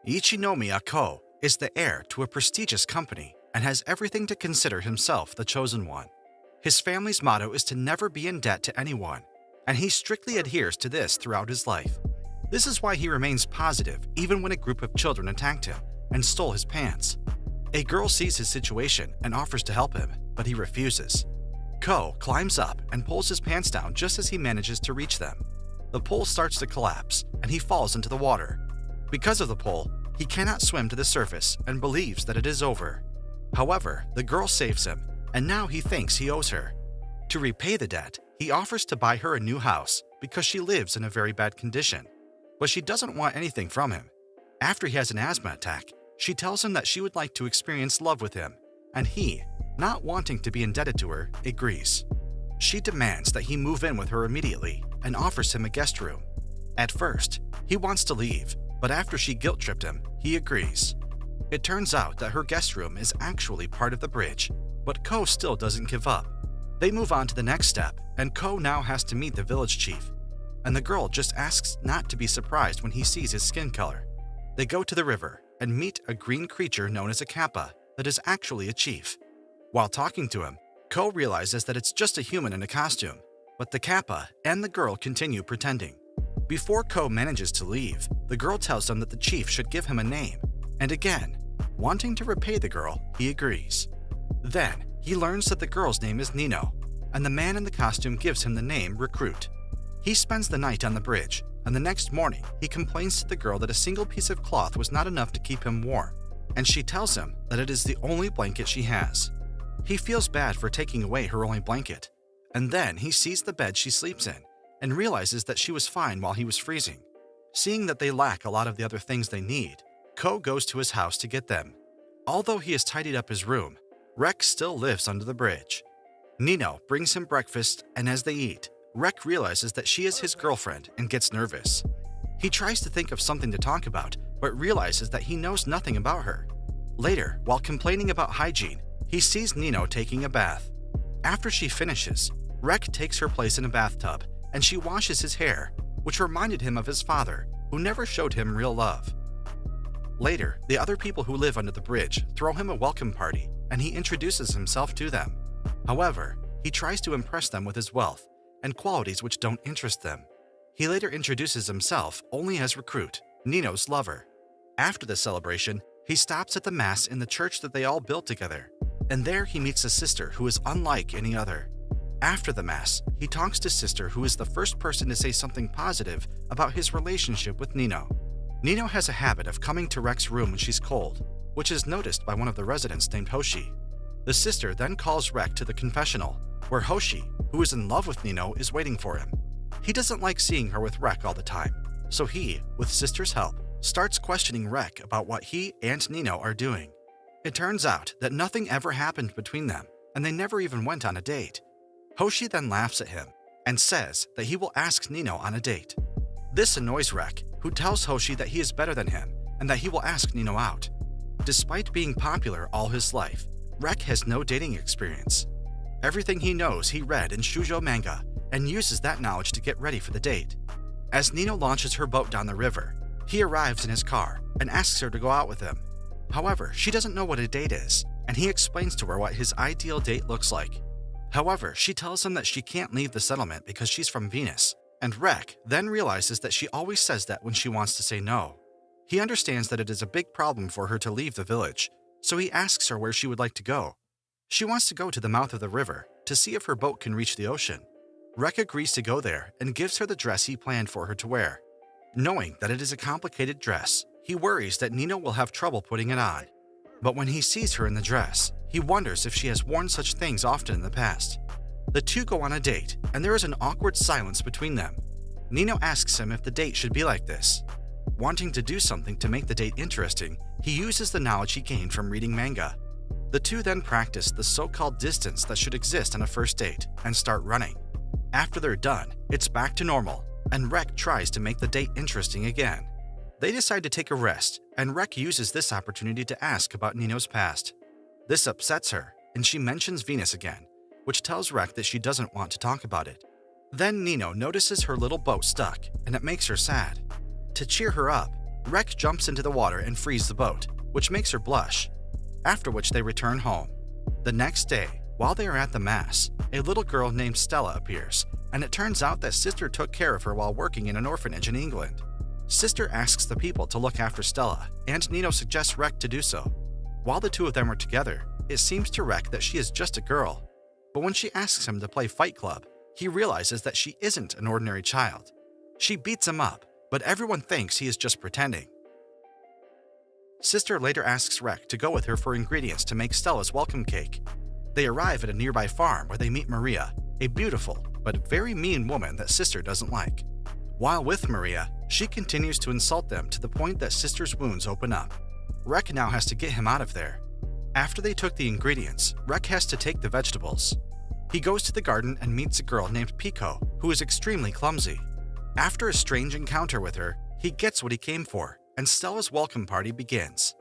Ichinomiya Ko is the heir to a prestigious company and has everything to consider himself the chosen one. His family's motto is to never be in debt to anyone, and he strictly adheres to this throughout his life. This is why he remains positive even when a group of children attacked him and stole his pants. A girl sees his situation and offers to help him, but he refuses. Ko climbs up and pulls his pants down just as he manages to reach them. The pole starts to collapse and he falls into the water. Because of the pole, he cannot swim to the surface and believes that it is over. However, the girl saves him, and now he thinks he owes her. To repay the debt, he offers to buy her a new house because she lives in a very bad condition. But she doesn't want anything from him. After he has an asthma attack, she tells him that she would like to experience love with him, and he, not wanting to be indebted to her, agrees. She demands that he move in with her immediately and offers him a guest room. At first, he wants to leave, but after she guilt-tripped him, he agrees. It turns out that her guest room is actually part of the bridge, but Ko still doesn't give up. They move on to the next step, and Ko now has to meet the village chief, and the girl just asks not to be surprised when he sees his skin color. They go to the river and meet a green creature known as a kappa that is actually a chief. While talking to him, Ko realizes that it's just a human in a costume, but the kappa and the girl continue pretending. Before Ko manages to leave, the girl tells him that the chief should give him a name, and again, wanting to repay the girl, he agrees. Then, he learns that the girl's name is Nino, and the man in the costume gives him the name Recruit. He spends the night on the bridge, and the next morning, he complains to the girl that a single piece of cloth was not enough to keep him warm, and she tells him that it is the only blanket she has. He feels bad for taking away her only blanket, and then he sees the bed she sleeps in, and realizes that she was fine while he was freezing. Seeing that they lack a lot of the other things they need, Ko goes to his house to get them. Although he has tidied up his room, Rek still lives under the bridge. Nino brings him breakfast, and as they eat, Rek realizes that she is his girlfriend and gets nervous. He tries to think of something to talk about, but realizes that he knows nothing about her. Later, while complaining about hygiene, he sees Nino taking a bath. After she finishes, Rek takes her place in a bathtub, and she washes his hair, which reminded him of his father, who never showed him real love. Later, the other people who live under the bridge throw him a welcome party, and he introduces himself to them. However, he tries to impress them with his wealth and qualities which don't interest them. He later introduces himself only as Recruit, Nino's lover. After the celebration, he stops at the mass in the church that they all built together, and there he meets a sister who is unlike any other. After the mass, he talks to Sister, who is the first person to say something positive about his relationship with Nino. Nino has a habit of coming to Rek's room when she's cold, which is noticed by one of the residents named Hoshi. The sister then calls Rek to the confessional, where Hoshi, who is in love with Nino, is waiting for him. He doesn't like seeing her with Rek all the time, so he, with Sister's help, starts questioning Rek about what he and Nino are doing. It turns out that nothing ever happened between them, and they never even went on a date. Hoshi then laughs at him and says that he will ask Nino on a date. This annoys Rek, who tells Hoshi that he is better than him and that he will ask Nino out. Despite being popular all his life, Rek has no dating experience. Everything he knows he read in shoujo manga and uses that knowledge to get ready for the date. As Nino launches her boat down the river, he arrives in his car and asks her to go out with him. However, she doesn't know what a date is, and he explains to her what his ideal date looks like. However, she tells him that she can't leave the settlement because she's from Venus, and Rek then realizes that she always says that when she wants to say no. He understands that it is a big problem for her to leave the village, so he asks her where she would like to go. She wants to go to the mouth of the river to see if her boat can reach the ocean. Rek agrees to go there and gives her the dress he planned for her to wear. Knowing that it is a complicated dress, he worries that Nino will have trouble putting it on. But when he sees her in the dress, he wonders if she has worn such things often in the past. The two go on a date, and there is an awkward silence between them. Nino asks him if the date should be like this. Wanting to do something to make the date interesting, he uses the knowledge he gained from reading manga. The two then practice the so-called distance that should exist on a first date and start running. After they're done, it's back to normal, and Rek tries to make the date interesting again. They decide to take a rest, and Rek uses this opportunity to ask about Nino's past. This upsets her, and she mentions Venus again, which tells Rek that she doesn't want to talk about it. Then Nino notices her little boat stuck, and it makes her sad. To cheer her up, Rek jumps into the water and frees the boat, which makes her blush, after which they return home. The next day, while they are at the mass, a little girl named Stella appears, and it turns out that Sister took care of her while working in an orphanage in England. Sister asks the people to look after Stella, and Nino suggests Rek to do so. While the two of them are together, it seems to Rek that she is just a girl, but when she asks him to play Fight Club, he realizes that she isn't an ordinary child. She beats him up, but everyone thinks he is just pretending. Sister later asks Rek to go with her for ingredients to make Stella's welcome cake. They arrive at a nearby farm where they meet Maria, a beautiful but very mean woman that Sister doesn't like. While with Maria, she continues to insult them to the point that Sister's wounds open up. Rek now has to get him out of there. After they took the ingredients, Rek has to take the vegetables. He goes to the garden and meets a girl named Pico, who is extremely clumsy. After a strange encounter with her, he gets what he came for, and Stella's welcome party begins.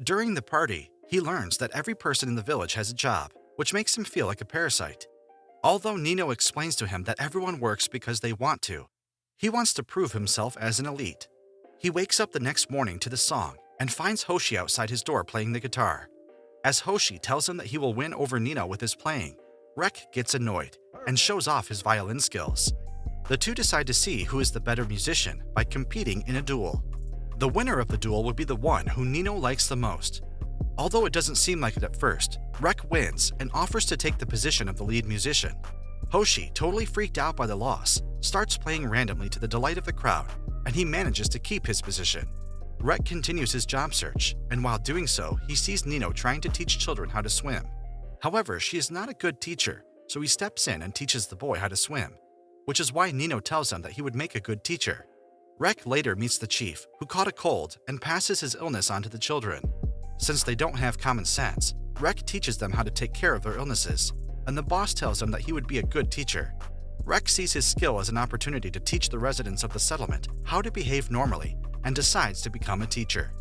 During the party, he learns that every person in the village has a job, which makes him feel like a parasite. Although Nino explains to him that everyone works because they want to, he wants to prove himself as an elite. He wakes up the next morning to the song and finds Hoshi outside his door playing the guitar. As Hoshi tells him that he will win over Nino with his playing, Rek gets annoyed and shows off his violin skills. The two decide to see who is the better musician by competing in a duel. The winner of the duel would be the one who Nino likes the most. Although it doesn't seem like it at first, Rek wins and offers to take the position of the lead musician. Hoshi, totally freaked out by the loss, starts playing randomly to the delight of the crowd, and he manages to keep his position. Rek continues his job search, and while doing so, he sees Nino trying to teach children how to swim. However, she is not a good teacher, so he steps in and teaches the boy how to swim, which is why Nino tells him that he would make a good teacher. Rek later meets the chief, who caught a cold and passes his illness on to the children. Since they don't have common sense, Rek teaches them how to take care of their illnesses, and the boss tells him that he would be a good teacher. Rek sees his skill as an opportunity to teach the residents of the settlement how to behave normally and decides to become a teacher.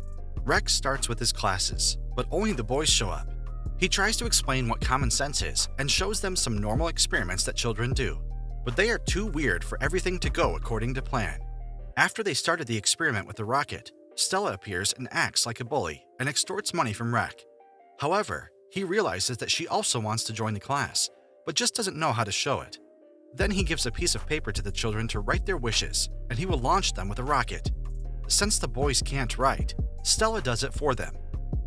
Rek starts with his classes, but only the boys show up. He tries to explain what common sense is and shows them some normal experiments that children do, but they are too weird for everything to go according to plan. After they started the experiment with the rocket, Stella appears and acts like a bully and extorts money from Rek. However, he realizes that she also wants to join the class, but just doesn't know how to show it. Then he gives a piece of paper to the children to write their wishes, and he will launch them with a rocket. Since the boys can't write, Stella does it for them.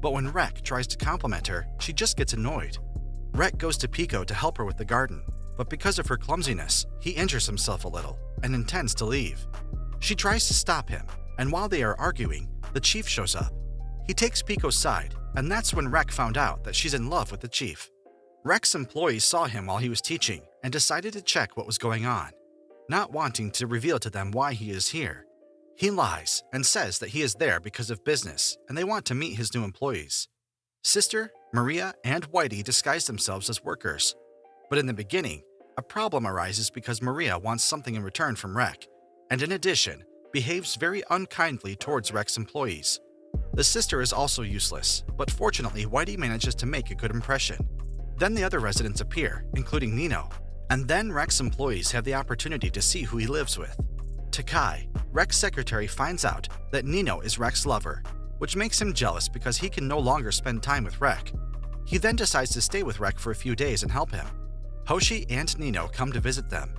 But when Rek tries to compliment her, she just gets annoyed. Rek goes to Pico to help her with the garden, but because of her clumsiness, he injures himself a little and intends to leave. She tries to stop him, and while they are arguing, the chief shows up. He takes Pico's side, and that's when Rek found out that she's in love with the chief. Rek's employees saw him while he was teaching and decided to check what was going on. Not wanting to reveal to them why he is here, he lies and says that he is there because of business and they want to meet his new employees. Sister, Maria, and Whitey disguise themselves as workers. But in the beginning, a problem arises because Maria wants something in return from Rek, and in addition, behaves very unkindly towards Rek's employees. The sister is also useless, but fortunately Whitey manages to make a good impression. Then the other residents appear, including Nino, and then Rek's employees have the opportunity to see who he lives with. Takai, Rek's secretary, finds out that Nino is Rek's lover, which makes him jealous because he can no longer spend time with Rek. He then decides to stay with Rek for a few days and help him. Hoshi and Nino come to visit them.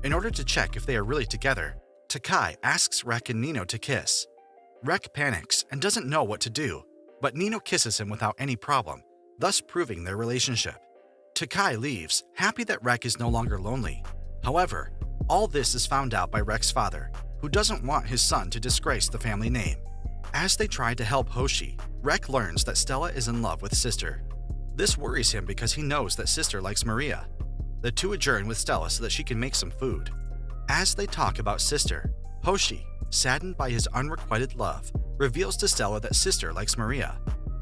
In order to check if they are really together, Takai asks Rek and Nino to kiss. Rek panics and doesn't know what to do, but Nino kisses him without any problem, thus proving their relationship. Takai leaves, happy that Rek is no longer lonely. However, all this is found out by Rek's father, who doesn't want his son to disgrace the family name. As they try to help Hoshi, Rek learns that Stella is in love with Sister. This worries him because he knows that Sister likes Maria. The two adjourn with Stella so that she can make some food. As they talk about Sister, Hoshi, saddened by his unrequited love, reveals to Stella that Sister likes Maria.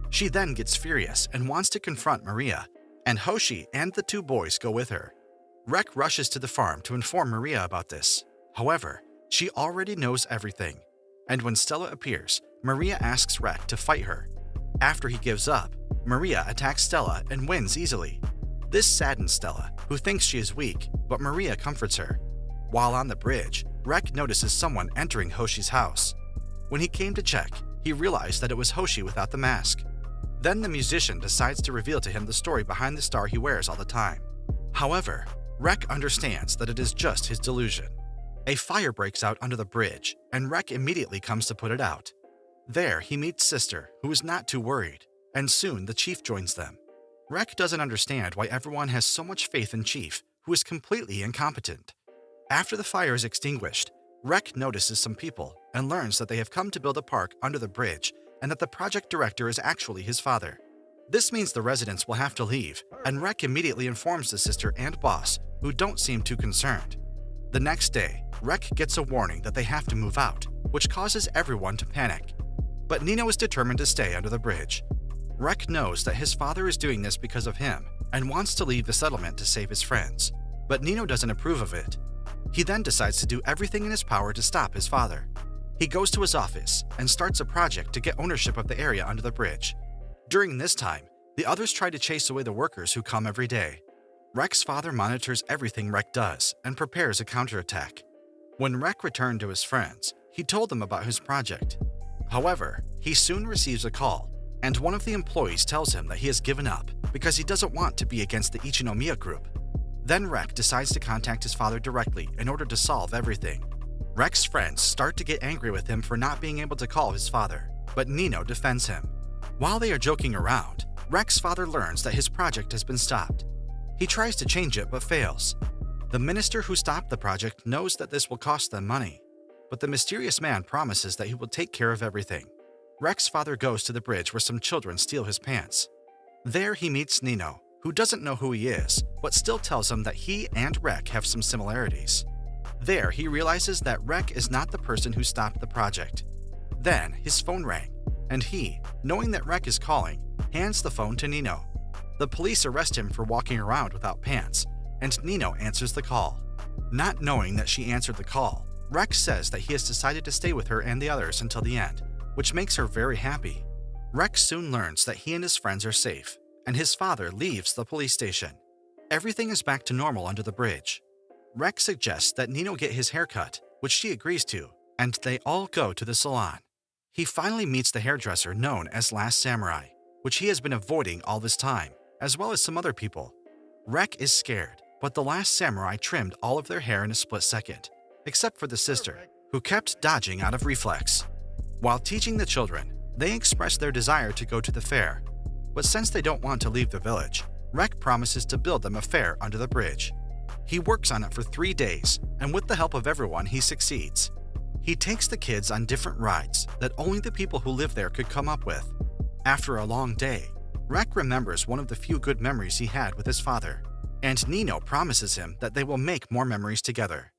She then gets furious and wants to confront Maria, and Hoshi and the two boys go with her. Rek rushes to the farm to inform Maria about this. However, she already knows everything, and when Stella appears, Maria asks Rek to fight her. After he gives up, Maria attacks Stella and wins easily. This saddens Stella, who thinks she is weak, but Maria comforts her. While on the bridge, Rek notices someone entering Hoshi's house. When he came to check, he realized that it was Hoshi without the mask. Then the musician decides to reveal to him the story behind the star he wears all the time. However, Rek understands that it is just his delusion. A fire breaks out under the bridge, and Rek immediately comes to put it out. There, he meets Sister, who is not too worried, and soon the Chief joins them. Rek doesn't understand why everyone has so much faith in Chief, who is completely incompetent. After the fire is extinguished, Rek notices some people and learns that they have come to build a park under the bridge and that the project director is actually his father. This means the residents will have to leave, and Rek immediately informs the sister and boss, who don't seem too concerned. The next day, Rek gets a warning that they have to move out, which causes everyone to panic. But Nino is determined to stay under the bridge. Rek knows that his father is doing this because of him and wants to leave the settlement to save his friends, but Nino doesn't approve of it. He then decides to do everything in his power to stop his father. He goes to his office and starts a project to get ownership of the area under the bridge. During this time, the others try to chase away the workers who come every day. Rek's father monitors everything Rek does and prepares a counterattack. When Rek returned to his friends, he told them about his project. However, he soon receives a call, and one of the employees tells him that he has given up because he doesn't want to be against the Ichinomiya group. Then Rek decides to contact his father directly in order to solve everything. Rek's friends start to get angry with him for not being able to call his father, but Nino defends him. While they are joking around, Rek's father learns that his project has been stopped. He tries to change it but fails. The minister who stopped the project knows that this will cost them money, but the mysterious man promises that he will take care of everything. Rek's father goes to the bridge where some children steal his pants. There he meets Nino, who doesn't know who he is, but still tells him that he and Rek have some similarities. There he realizes that Rek is not the person who stopped the project. Then his phone rang, and he, knowing that Rek is calling, hands the phone to Nino. The police arrest him for walking around without pants, and Nino answers the call. Not knowing that she answered the call, Rek says that he has decided to stay with her and the others until the end, which makes her very happy. Rek soon learns that he and his friends are safe, and his father leaves the police station. Everything is back to normal under the bridge. Rek suggests that Nino get his hair cut, which she agrees to, and they all go to the salon. He finally meets the hairdresser known as Last Samurai, which he has been avoiding all this time, as well as some other people. Rek is scared, but the Last Samurai trimmed all of their hair in a split second, except for the sister, who kept dodging out of reflex. While teaching the children, they express their desire to go to the fair, but since they don't want to leave the village, Rek promises to build them a fair under the bridge. He works on it for 3 days, and with the help of everyone, he succeeds. He takes the kids on different rides that only the people who live there could come up with. After a long day, Rek remembers one of the few good memories he had with his father, and Nino promises him that they will make more memories together.